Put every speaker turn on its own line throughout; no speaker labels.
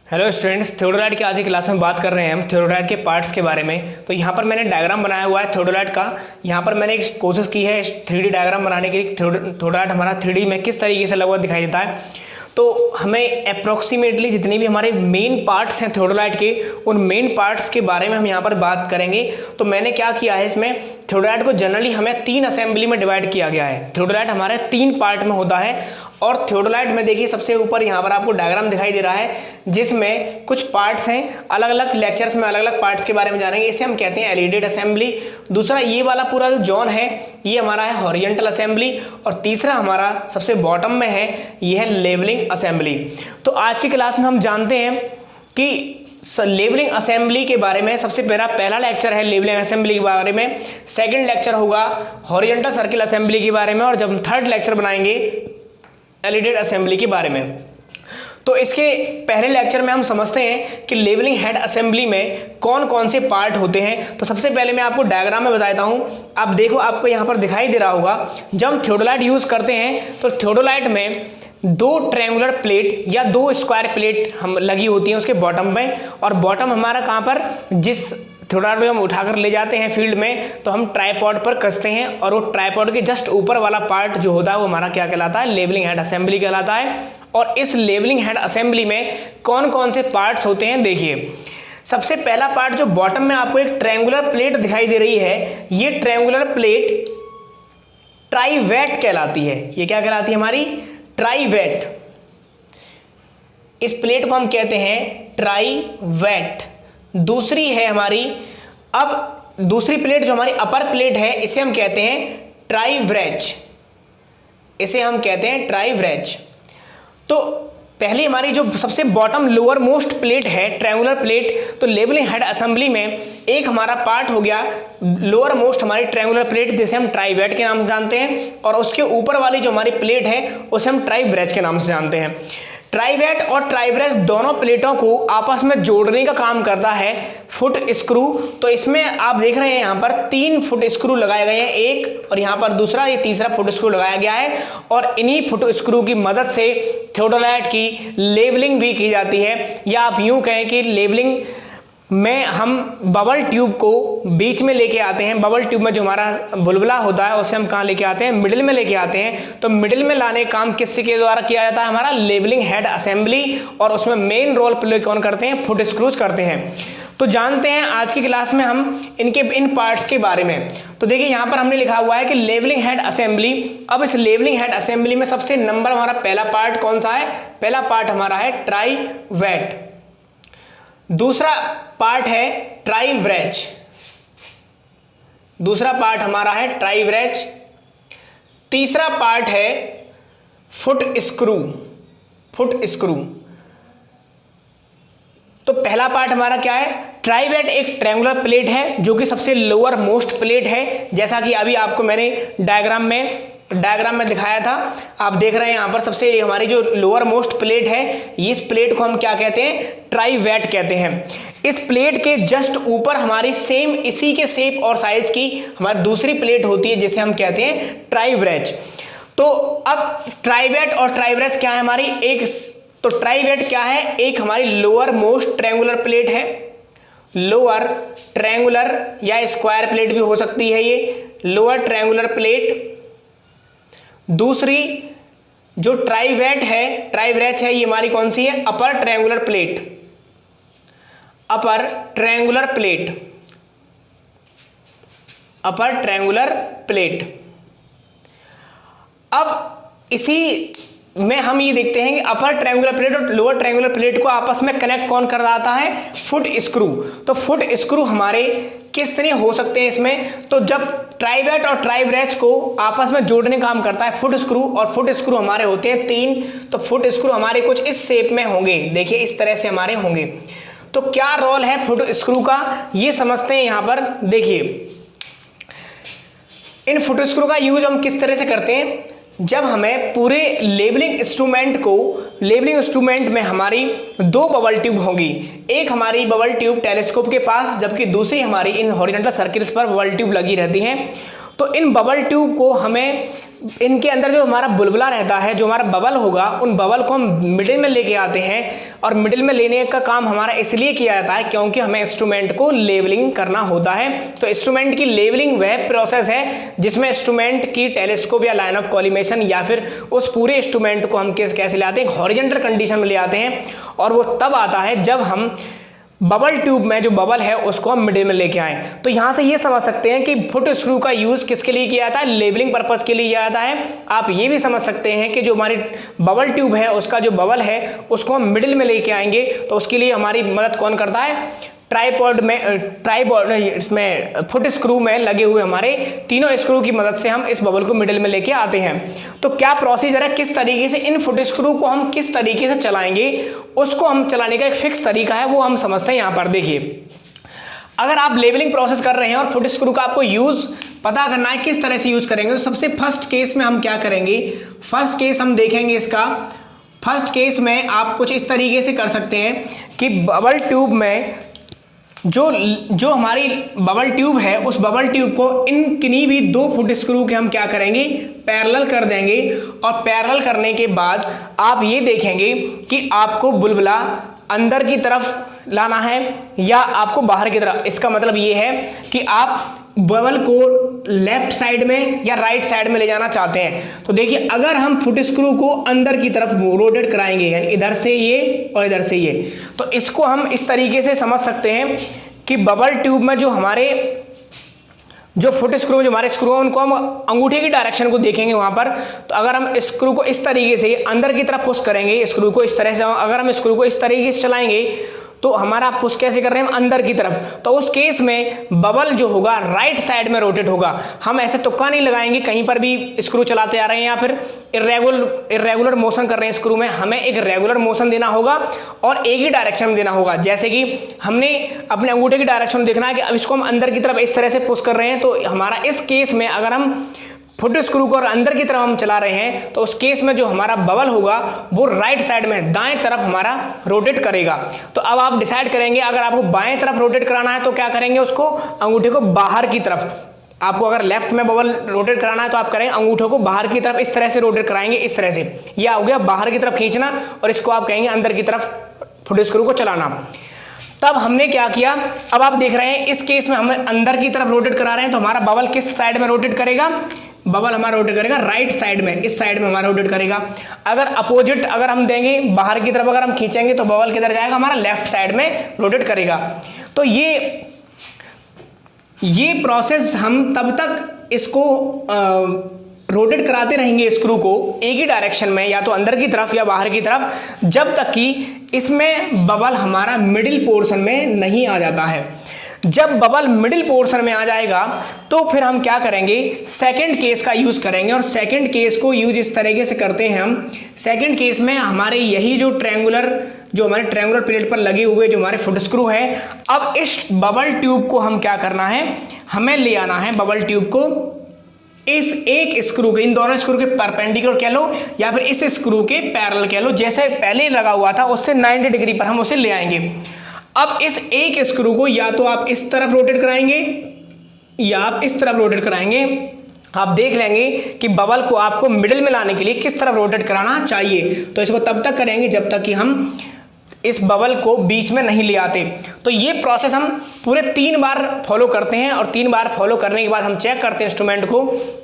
Hello students, theodolite की आज की क्लास में बात कर रहे हैं हम थियोडोलाइट के पार्ट्स के बारे में। तो यहाँ पर मैंने डायग्राम बनाया हुआ है थियोडोलाइट का। यहाँ पर मैंने एक कोशिश की है 3D डायग्राम बनाने की। थियोडोलाइट हमारा 3D में किस तरीके से लगभग दिखाई देता है। तो हमें अप्रॉक्सीमेटली जितने भी हमारे मेन पार्ट्स हैं थियोडोलाइट के, उन मेन पार्ट्स के बारे में हम यहाँ पर बात करेंगे। तो मैंने क्या किया है, इसमें थियोडोलाइट को जनरली हमें 3 असेंबली में डिवाइड किया गया है। थियोडोलाइट हमारे 3 पार्ट में होता है। और थियोडोलाइट में देखिए सबसे ऊपर यहाँ पर आपको डायग्राम दिखाई दे रहा है, जिसमें कुछ पार्ट्स हैं। अलग अलग लेक्चर्स में अलग अलग पार्ट्स के बारे में जानेंगे। इसे हम कहते हैं एलिडेड असेंबली। दूसरा ये वाला पूरा जो जोन है ये हमारा है हॉरिजॉन्टल असेंबली। और तीसरा हमारा सबसे बॉटम में है, ये है लेवलिंग असेंबली। तो आज की क्लास में हम जानते हैं कि लेवलिंग असेंबली के बारे में। सबसे पहला लेक्चर है लेवलिंग असेंबली के बारे में। सेकंड लेक्चर होगा हॉरिजॉन्टल सर्किल असेंबली के बारे में। और जब हम थर्ड लेक्चर बनाएंगे एलिडेड असेंबली के बारे में। तो इसके पहले लेक्चर में हम समझते हैं कि लेवलिंग हेड असेंबली में कौन कौन से पार्ट होते हैं। तो सबसे पहले मैं आपको डायग्राम में बताता हूं। आप देखो, आपको यहां पर दिखाई दे रहा होगा, जब हम थियोडोलाइट यूज करते हैं तो थियोडोलाइट में 2 ट्रायंगुलर प्लेट या 2 स्क्वायर प्लेट हम लगी होती हैं उसके बॉटम में। और बॉटम हमारा कहां पर, जिस थियोडोलाइट को हम उठाकर ले जाते हैं फील्ड में, तो हम ट्राइपॉड पर कसते हैं। और वो ट्राइपॉड के जस्ट ऊपर वाला पार्ट जो होता है वो हमारा क्या कहलाता है, लेवलिंग हेड असेंबली कहलाता है। और इस लेवलिंग हेड असेंबली में कौन कौन से पार्ट्स होते हैं, देखिए। सबसे पहला पार्ट जो बॉटम में आपको एक ट्रायंगुलर प्लेट दिखाई दे रही है, ये ट्रायंगुलर प्लेट ट्राइवेट कहलाती है। ये क्या कहलाती है हमारी, ट्राइवेट। इस प्लेट को हम कहते हैं ट्राइवेट। दूसरी है हमारी, अब दूसरी प्लेट जो हमारी अपर प्लेट है, इसे हम कहते हैं ट्राइव्रेज। इसे हम कहते हैं ट्राइव्रेज। तो पहली हमारी जो सबसे बॉटम लोअर मोस्ट प्लेट है ट्रायंगुलर प्लेट, तो लेवलिंग हेड असेंबली में एक हमारा पार्ट हो गया लोअर मोस्ट हमारी ट्रायंगुलर प्लेट, जिसे हम ट्राइवेट के नाम से जानते हैं। और उसके ऊपर वाली जो हमारी प्लेट है उसे हम ट्राइव्रेज के नाम से जानते हैं। ट्राइवेट और ट्राइव्रेज दोनों प्लेटों को आपस में जोड़ने का काम करता है फुट स्क्रू। तो इसमें आप देख रहे हैं यहाँ पर 3 फुट स्क्रू लगाए गए हैं, एक और यहाँ पर दूसरा, ये तीसरा फुट स्क्रू लगाया गया है। और इन्हीं फुट स्क्रू की मदद से थियोडोलाइट की लेवलिंग भी की जाती है। या आप यूं कहें कि लेवलिंग में हम बबल ट्यूब को बीच में लेके आते हैं। बबल ट्यूब में जो हमारा बुलबुला होता है उसे हम कहाँ लेके आते हैं, मिडिल में लेके आते हैं। तो मिडिल में लाने का काम किसके द्वारा किया जाता है, हमारा लेवलिंग हेड असेंबली। और उसमें मेन रोल प्ले कौन करते हैं, फुट स्क्रूज करते हैं। तो जानते हैं आज की क्लास में हम इन पार्ट्स के बारे में। तो देखिए यहाँ पर हमने लिखा हुआ है कि लेवलिंग हेड असेंबली। अब इस लेवलिंग हेड असेंबली में सबसे नंबर हमारा पहला पार्ट कौन सा है, पहला पार्ट हमारा है ट्राइवेट। दूसरा पार्ट है ट्राइव्रेज। दूसरा पार्ट हमारा है ट्राइव्रेज। तीसरा पार्ट है फुट स्क्रू। Foot screw. तो पहला पार्ट हमारा क्या है, ट्राइवेट एक ट्रायंगुलर प्लेट है जो कि सबसे लोअर मोस्ट प्लेट है, जैसा कि अभी आपको मैंने डायग्राम में दिखाया था। आप देख रहे हैं यहाँ पर सबसे हमारी जो लोअर मोस्ट प्लेट है, इस प्लेट को हम क्या कहते हैं, ट्राइवेट कहते हैं। इस प्लेट के जस्ट ऊपर हमारी सेम इसी के शेप और साइज की हमारी दूसरी प्लेट होती है, जिसे हम कहते हैं ट्राइव्रेज। तो अब ट्राइवेट और ट्राइव्रेज क्या है हमारी, एक तो ट्राइवेट क्या है, एक हमारी लोअर मोस्ट ट्रायंगुलर प्लेट है। लोअर ट्रायंगुलर या स्क्वायर प्लेट भी हो सकती है, ये लोअर ट्रायंगुलर प्लेट। दूसरी जो ट्राइवेट है, ट्राइव्रेज है, ये हमारी कौन सी है, upper triangular plate. Upper triangular plate. Upper triangular plate. अब इसी में हम ये देखते हैं कि अपर ट्रायंगुलर प्लेट और लोअर ट्रायंगुलर प्लेट को आपस में कनेक्ट कौन कर रहा है, फुट स्क्रू। तो फुट स्क्रू हमारे किस तरह हो सकते हैं इसमें, तो जब ट्राइवेट और ट्राइव्रेज को आपस में जोड़ने का काम करता है फुट स्क्रू। और फुट स्क्रू हमारे होते हैं 3। तो फुट स्क्रू हमारे कुछ इस शेप में होंगे, देखिए इस तरह से हमारे होंगे। तो क्या रोल है फुट स्क्रू का, ये समझते हैं। यहां पर देखिए इन फुट स्क्रू का यूज हम किस तरह से करते हैं, जब हमें पूरे लेवलिंग इंस्ट्रूमेंट में हमारी 2 बबल ट्यूब होंगी। एक हमारी बबल ट्यूब टेलीस्कोप के पास, जबकि दूसरी हमारी इन हॉरिजॉन्टल सर्किल्स पर बबल ट्यूब लगी रहती हैं। तो इन बबल ट्यूब को हमें, इनके अंदर जो हमारा बुलबुला रहता है, जो हमारा बबल होगा, उन बबल को हम मिडिल में लेके आते हैं। और मिडिल में लेने का काम हमारा इसलिए किया जाता है क्योंकि हमें इंस्ट्रूमेंट को लेवलिंग करना होता है। तो इंस्ट्रूमेंट की लेवलिंग वह प्रोसेस है जिसमें इंस्ट्रूमेंट की टेलीस्कोप या लाइन ऑफ कॉलिमेशन या फिर उस पूरे इंस्ट्रूमेंट को हम कैसे ले आते हैं, हॉरिजॉन्टल कंडीशन में ले आते हैं। और वो तब आता है जब हम बबल ट्यूब में जो बबल है उसको हम मिडिल में लेके आए। तो यहां से ये समझ सकते हैं कि फुट स्क्रू का यूज किसके लिए किया जाता है, लेवलिंग पर्पस के लिए किया जाता है। आप ये भी समझ सकते हैं कि जो हमारी बबल ट्यूब है उसका जो बबल है उसको हम मिडिल में लेके आएंगे, तो उसके लिए हमारी मदद कौन करता है, ट्राइपॉड इसमें फुट स्क्रू में लगे हुए हमारे तीनों स्क्रू की मदद से हम इस बबल को मिडिल में लेके आते हैं। तो क्या प्रोसीजर है, किस तरीके से इन फुट स्क्रू को हम किस तरीके से चलाएंगे, उसको हम चलाने का एक फिक्स तरीका है, वो हम समझते हैं। यहाँ पर देखिए, अगर आप लेवलिंग प्रोसेस कर रहे हैं और फुट स्क्रू का आपको यूज पता करना है किस तरह से यूज करेंगे, तो सबसे फर्स्ट केस में हम क्या करेंगे, फर्स्ट केस हम देखेंगे इसका। फर्स्ट केस में आप कुछ इस तरीके से कर सकते हैं कि बबल ट्यूब में जो हमारी बबल ट्यूब है उस बबल ट्यूब को इन किन्हीं भी 2 फुट स्क्रू के हम क्या करेंगे, पैरेलल कर देंगे। और पैरेलल करने के बाद आप ये देखेंगे कि आपको बुलबुला अंदर की तरफ लाना है या आपको बाहर की तरफ। इसका मतलब ये है कि आप बबल को लेफ्ट साइड में या राइट साइड में ले जाना चाहते हैं। तो देखिए, अगर हम फुट स्क्रू को अंदर की तरफ रोटेट कराएंगे, यानी इधर से ये और इधर से ये, तो इसको हम इस तरीके से समझ सकते हैं कि बबल ट्यूब में जो हमारे जो फुट स्क्रू, जो हमारे स्क्रू हैं, उनको हम अंगूठे की डायरेक्शन को देखेंगे वहां पर। तो अगर हम स्क्रू को इस तरीके से अंदर की तरफ पुश करेंगे, स्क्रू को इस तरह से, अगर हम स्क्रू को इस तरीके से चलाएंगे तो हमारा पुश कैसे कर रहे हैं, अंदर की तरफ। तो उस केस में बबल जो होगा राइट साइड में रोटेट होगा। हम ऐसे तुक्का नहीं लगाएंगे कहीं पर भी स्क्रू चलाते आ रहे हैं या फिर इरेगुलर मोशन कर रहे हैं स्क्रू में। हमें एक रेगुलर मोशन देना होगा और एक ही डायरेक्शन में देना होगा। जैसे कि हमने अपने अंगूठे की डायरेक्शन देखना है कि अब इसको हम अंदर की तरफ इस तरह से पुश कर रहे हैं, तो हमारा इस केस में अगर हम फुट स्क्रू को अंदर की तरफ हम चला रहे हैं तो उस केस में जो हमारा बबल होगा वो राइट साइड में दाएं तरफ हमारा रोटेट करेगा। तो अब आप डिसाइड करेंगे, अगर आपको बाएं तरफ रोटेट कराना है तो क्या करेंगे, उसको अंगूठे को बाहर की तरफ। आपको अगर लेफ्ट में बबल रोटेट कराना है तो आप करेंगे अंगूठों को बाहर की तरफ इस तरह से रोटेट कराएंगे, इस तरह से। यह हो गया बाहर की तरफ खींचना, और इसको आप कहेंगे अंदर की तरफ फुट स्क्रू को चलाना। तब हमने क्या किया, अब आप देख रहे हैं इस केस में हम अंदर की तरफ रोटेट करा रहे हैं, तो हमारा बबल किस साइड में रोटेट करेगा, बबल हमारा रोटेट करेगा राइट साइड में, इस साइड में हमारा रोटेट करेगा। अगर अपोजिट अगर हम देंगे, बाहर की तरफ अगर हम खींचेंगे तो बबल किधर जाएगा, हमारा लेफ्ट साइड में रोटेट करेगा। तो ये प्रोसेस हम तब तक इसको रोटेट कराते रहेंगे स्क्रू को एक ही डायरेक्शन में, या तो अंदर की तरफ या बाहर की तरफ, जब तक कि इसमें बबल हमारा मिडिल पोर्शन में नहीं आ जाता है। जब बबल मिडिल पोर्शन में आ जाएगा तो फिर हम क्या करेंगे, सेकंड केस का यूज करेंगे। और सेकंड केस को यूज इस तरीके से करते हैं हम। सेकंड केस में हमारे यही जो हमारे ट्रायंगुलर प्लेट पर लगे हुए जो हमारे फुट स्क्रू है, अब इस बबल ट्यूब को हम क्या करना है, हमें ले आना है बबल ट्यूब को इस एक स्क्रू के, इन दोनों स्क्रू के परपेंडिकुलर कह लो या फिर इस स्क्रू के पैरेलल कह लो, जैसे पहले लगा हुआ था उससे 90 डिग्री पर हम उसे ले आएंगे। अब इस एक स्क्रू को या तो आप इस तरफ रोटेट कराएंगे या आप इस तरफ रोटेट कराएंगे। आप देख लेंगे कि बबल को आपको मिडिल में लाने के लिए किस तरफ रोटेट कराना चाहिए। तो इसको तब तक करेंगे जब तक कि हम इस बबल को बीच में नहीं ले आते। तो ये प्रोसेस हम पूरे 3 बार फॉलो करते हैं, और 3 बार फॉलो करने के बाद हम चेक करते हैं इंस्ट्रूमेंट को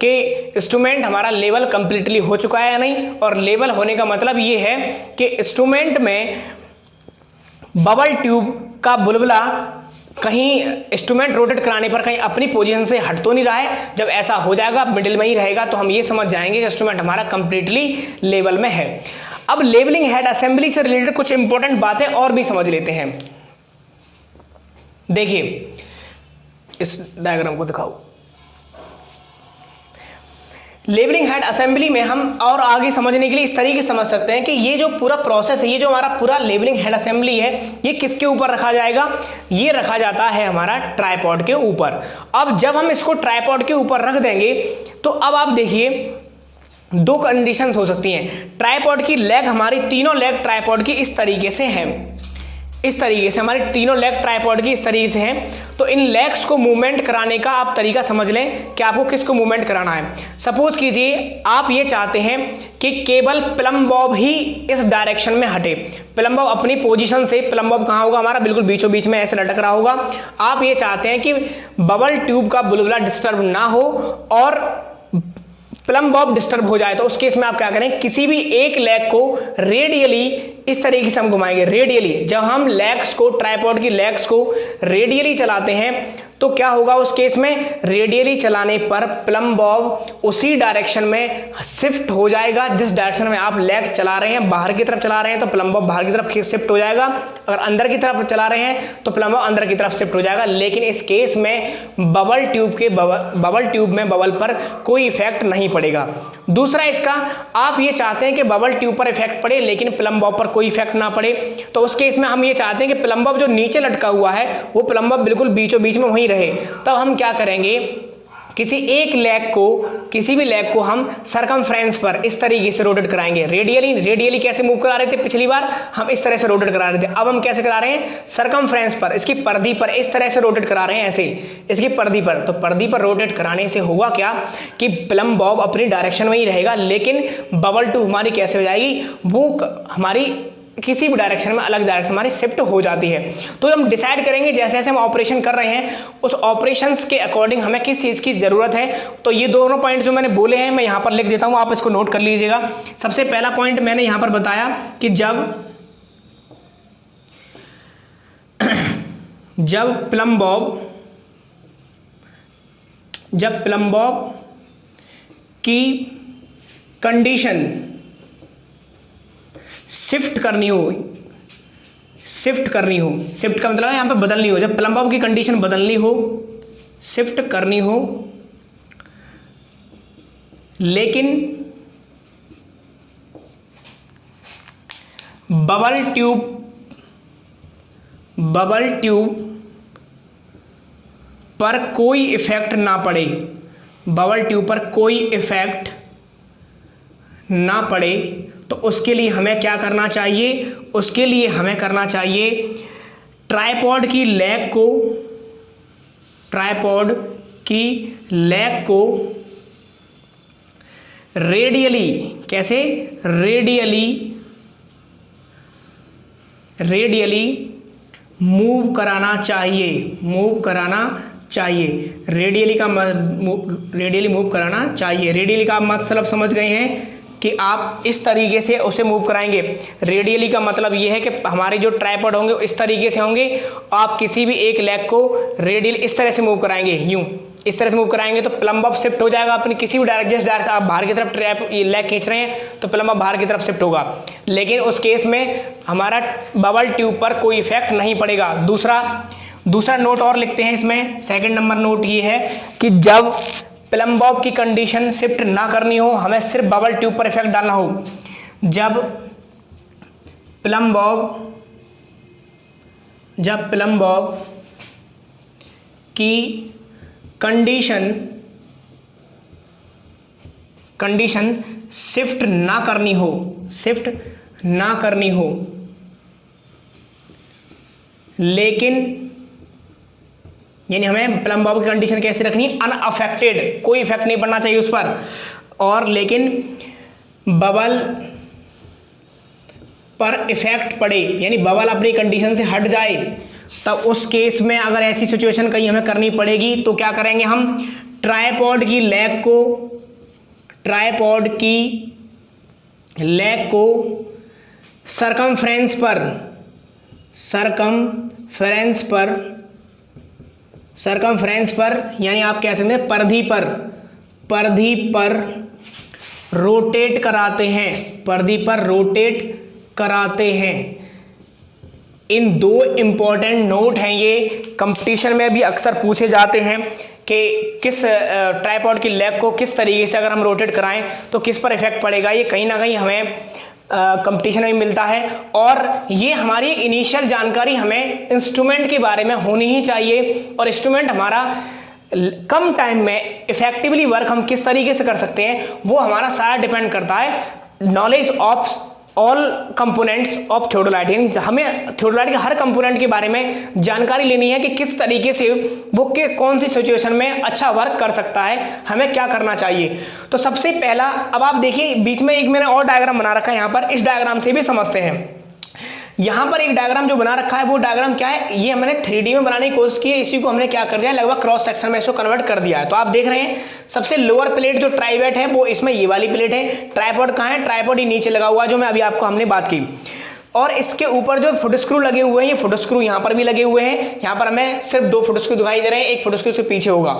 कि इंस्ट्रूमेंट हमारा लेवल कंप्लीटली हो चुका है या नहीं। और लेवल होने का मतलब ये है कि इंस्ट्रूमेंट में बबल ट्यूब का बुलबुला कहीं इंस्ट्रूमेंट रोटेट कराने पर कहीं अपनी पोजीशन से हट तो नहीं रहा है। जब ऐसा हो जाएगा, मिडिल में ही रहेगा, तो हम ये समझ जाएंगे कि इंस्ट्रूमेंट हमारा कंप्लीटली लेवल में है। अब लेवलिंग हेड असेंबली से रिलेटेड कुछ इंपॉर्टेंट बातें और भी समझ लेते हैं। देखिए, इस डायग्राम को दिखाओ। लेवलिंग हेड असेंबली में हम और आगे समझने के लिए इस तरीके से समझ सकते हैं कि ये जो पूरा प्रोसेस है, ये जो हमारा पूरा लेवलिंग हेड असेंबली है, ये किसके ऊपर रखा जाएगा, ये रखा जाता है हमारा ट्राइपॉड के ऊपर। अब जब हम इसको ट्राइपॉड के ऊपर रख देंगे तो अब आप देखिए 2 कंडीशंस हो सकती हैं। ट्राइपॉड की लेग, हमारी तीनों लेग ट्राइपॉड की इस तरीके से हैं, इस तरीके से हमारे तीनों लेग ट्राइपॉड की इस तरीके से हैं। तो इन लेग्स को मूवमेंट कराने का आप तरीका समझ लें कि आपको किसको मूवमेंट कराना है। सपोज कीजिए आप ये चाहते हैं कि केवल प्लम बॉब ही इस डायरेक्शन में हटे। प्लम बॉब अपनी पोजीशन से, प्लम बॉब कहाँ होगा हमारा, बिल्कुल बीचों बीच में ऐसे लटक रहा होगा। आप ये चाहते हैं कि बबल ट्यूब का बुलबुला डिस्टर्ब ना हो और प्लम बॉब डिस्टर्ब हो जाए। तो उस केस में आप क्या करें, किसी भी एक लेग को रेडियली इस तरीके से हम घुमाएंगे। रेडियली जब हम लेग्स को, ट्राइपॉड की लेग्स को रेडियली चलाते हैं तो क्या होगा उस केस में, रेडियली चलाने पर प्लम बॉब उसी डायरेक्शन में शिफ्ट हो जाएगा जिस डायरेक्शन में आप लेग चला रहे हैं। बाहर की तरफ चला रहे हैं तो प्लम बॉब बाहर की तरफ शिफ्ट हो जाएगा, अगर अंदर की तरफ चला रहे हैं तो प्लम बॉब अंदर की तरफ शिफ्ट हो जाएगा। लेकिन इस केस में बबल ट्यूब में बबल पर कोई इफेक्ट नहीं पड़ेगा। दूसरा इसका, आप ये चाहते हैं कि बबल ट्यूब पर इफेक्ट पड़े लेकिन प्लम बॉब पर कोई इफेक्ट ना पड़े। तो उस केस में हम ये चाहते हैं कि प्लम बॉब जो नीचे लटका हुआ है वो प्लम बॉब बिल्कुल बीचों बीच में वहीं रहे। तब हम क्या करेंगे, किसी एक लेग को, किसी भी लेग को हम सरकमफ्रेंस पर इस तरीके से रोटेट कराएंगे। रेडियली कैसे मूव करा रहे थे पिछली बार, हम इस तरह से रोटेट करा रहे थे। अब हम कैसे करा रहे हैं, सरकमफ्रेंस पर, इसकी परिधि पर इस तरह से रोटेट करा रहे हैं, ऐसे इसकी परिधि पर। तो परिधि पर रोटेट कराने से होगा क्या कि प्लम बॉब अपनी डायरेक्शन में ही रहेगा, लेकिन बबल ट्यूब हमारी कैसे हो जाएगी, वो हमारी किसी भी डायरेक्शन में, अलग डायरेक्शन हमारी शिफ्ट हो जाती है। तो हम डिसाइड करेंगे जैसे जैसे हम ऑपरेशन कर रहे हैं उस ऑपरेशंस के अकॉर्डिंग हमें किस चीज़ की ज़रूरत है। तो ये दोनों पॉइंट जो मैंने बोले हैं मैं यहाँ पर लिख देता हूँ, आप इसको नोट कर लीजिएगा। सबसे पहला पॉइंट मैंने यहाँ पर बताया कि जब प्लम बॉब की कंडीशन शिफ्ट करनी हो, शिफ्ट का मतलब है यहाँ पे बदलनी हो। जब प्लम बॉब की कंडीशन बदलनी हो, शिफ्ट करनी हो, लेकिन बबल ट्यूब पर कोई इफेक्ट ना पड़े, बबल ट्यूब पर कोई इफेक्ट ना पड़े, तो उसके लिए हमें क्या करना चाहिए, उसके लिए हमें करना चाहिए ट्राइपॉड की लेग को रेडियली, कैसे, रेडियली मूव कराना चाहिए। रेडियली मूव कराना चाहिए। रेडियली का मतलब समझ गए हैं कि आप इस तरीके से उसे मूव कराएंगे। रेडियली का मतलब ये है कि हमारे जो ट्राइपॉड होंगे इस तरीके से होंगे, आप किसी भी एक लेग को रेडियल इस तरह से मूव कराएंगे, यूं इस तरह से मूव कराएंगे तो प्लम बॉब शिफ्ट हो जाएगा अपनी किसी भी डायरेक्शन। आप बाहर की तरफ लेग खींच रहे हैं तो प्लम बॉब बाहर की तरफ शिफ्ट होगा, लेकिन उस केस में हमारा बबल ट्यूब पर कोई इफेक्ट नहीं पड़ेगा। दूसरा नोट और लिखते हैं इसमें, सेकंड नंबर नोट ये है कि जब प्लम बॉब की कंडीशन शिफ्ट ना करनी हो, हमें सिर्फ बबल ट्यूब पर इफेक्ट डालना हो। जब प्लम बॉब की कंडीशन शिफ्ट ना करनी हो, लेकिन यानी हमें प्लम बॉब की कंडीशन कैसे रखनी है, अनअफेक्टेड, कोई इफेक्ट नहीं पड़ना चाहिए उस पर, और लेकिन बबल पर इफेक्ट पड़े, यानी बबल अपनी कंडीशन से हट जाए, तब उस केस में अगर ऐसी सिचुएशन कहीं हमें करनी पड़ेगी तो क्या करेंगे, हम ट्राइपॉड की लेग को सरकमफ्रेंस पर यानी आप कह सकते हैं परिधि पर रोटेट कराते हैं। इन दो इंपॉर्टेंट नोट हैं, ये कंपटीशन में भी अक्सर पूछे जाते हैं कि किस ट्राइपॉड की लेग को किस तरीके से अगर हम रोटेट कराएं तो किस पर इफेक्ट पड़ेगा। ये कहीं ना कहीं हमें कंपटीशन में मिलता है, और ये हमारी इनिशियल जानकारी हमें इंस्ट्रूमेंट के बारे में होनी ही चाहिए। और इंस्ट्रूमेंट हमारा कम टाइम में इफेक्टिवली वर्क हम किस तरीके से कर सकते हैं वो हमारा सारा डिपेंड करता है knowledge all components of theodolite, यानी हमें थियोडोलाइट के हर कंपोनेंट के बारे में जानकारी लेनी है कि किस तरीके से वो के कौन सी सिचुएशन में अच्छा वर्क कर सकता है, हमें क्या करना चाहिए। तो सबसे पहला, अब आप देखिए बीच में एक मैंने और डायग्राम बना रखा है यहाँ पर, इस डायग्राम से भी समझते हैं। यहाँ पर एक डायग्राम जो बना रखा है वो डायग्राम क्या है, ये हमने 3D में बनाने की कोशिश की है, इसी को हमने क्या कर दिया, लगभग क्रॉस सेक्शन में इसको कन्वर्ट कर दिया है। तो आप देख रहे हैं सबसे लोअर प्लेट जो ट्राइवेट है वो इसमें ये वाली प्लेट है, ट्राइपॉड कहाँ है, ट्राइपॉड ही नीचे लगा हुआ है जो मैं अभी आपको हमने बात की, और इसके ऊपर जो फुट स्क्रू लगे हुए हैं, ये फुट स्क्रू यहाँ पर भी लगे हुए हैं, यहाँ पर हमें सिर्फ 2 फुट स्क्रू दिखाई दे रहे हैं, एक फुट स्क्रू इसके पीछे होगा।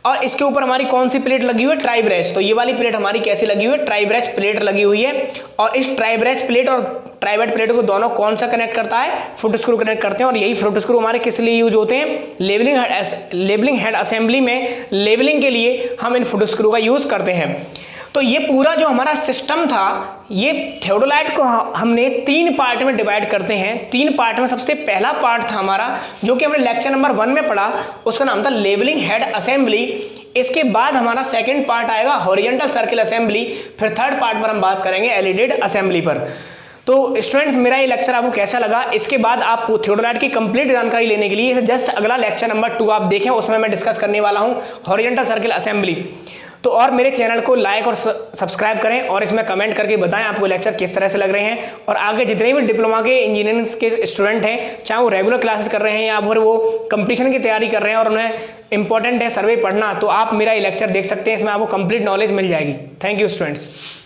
और इसके ऊपर हमारी कौन सी प्लेट लगी हुई है, ट्राई ब्रेस। तो ये वाली प्लेट हमारी कैसी लगी हुई है, ट्राई ब्रेस प्लेट लगी हुई है, और इस ट्राई ब्रेस प्लेट और ट्राइवेट प्लेट को दोनों कौन सा कनेक्ट करता है, फुट स्क्रू कनेक्ट करते हैं। और यही फुट स्क्रू हमारे किस लिए यूज होते हैं, लेवलिंग हेड असेंबली में लेवलिंग के लिए हम इन फुट स्क्रू का यूज करते हैं। तो ये पूरा जो हमारा सिस्टम था, ये थियोडोलाइट को हमने 3 पार्ट में डिवाइड करते हैं। 3 पार्ट में सबसे पहला पार्ट था हमारा जो कि हमने लेक्चर नंबर 1 में पढ़ा, उसका नाम था लेवलिंग हेड असेंबली। इसके बाद हमारा सेकंड पार्ट आएगा हॉरिजॉन्टल सर्किल असेंबली, फिर थर्ड पार्ट पर हम बात करेंगे एलिडेड असेंबली पर। तो स्टूडेंट्स, मेरा ये लेक्चर आपको कैसा लगा, इसके बाद आप थियोडोलाइट की कंप्लीट जानकारी लेने के लिए जस्ट अगला लेक्चर नंबर 2 आप देखें, उसमें मैं डिस्कस करने वाला हूँ हॉरिजॉन्टल सर्किल असेंबली। तो और मेरे चैनल को लाइक और सब्सक्राइब करें और इसमें कमेंट करके बताएं आपको लेक्चर किस तरह से लग रहे हैं। और आगे जितने भी डिप्लोमा के इंजीनियरिंग के स्टूडेंट हैं, चाहे वो रेगुलर क्लासेस कर रहे हैं या फिर वो कंपटीशन की तैयारी कर रहे हैं और उन्हें इंपॉर्टेंट है सर्वे पढ़ना, तो आप मेरा ये लेक्चर देख सकते हैं, इसमें आपको कंप्लीट नॉलेज मिल जाएगी। Thank you students.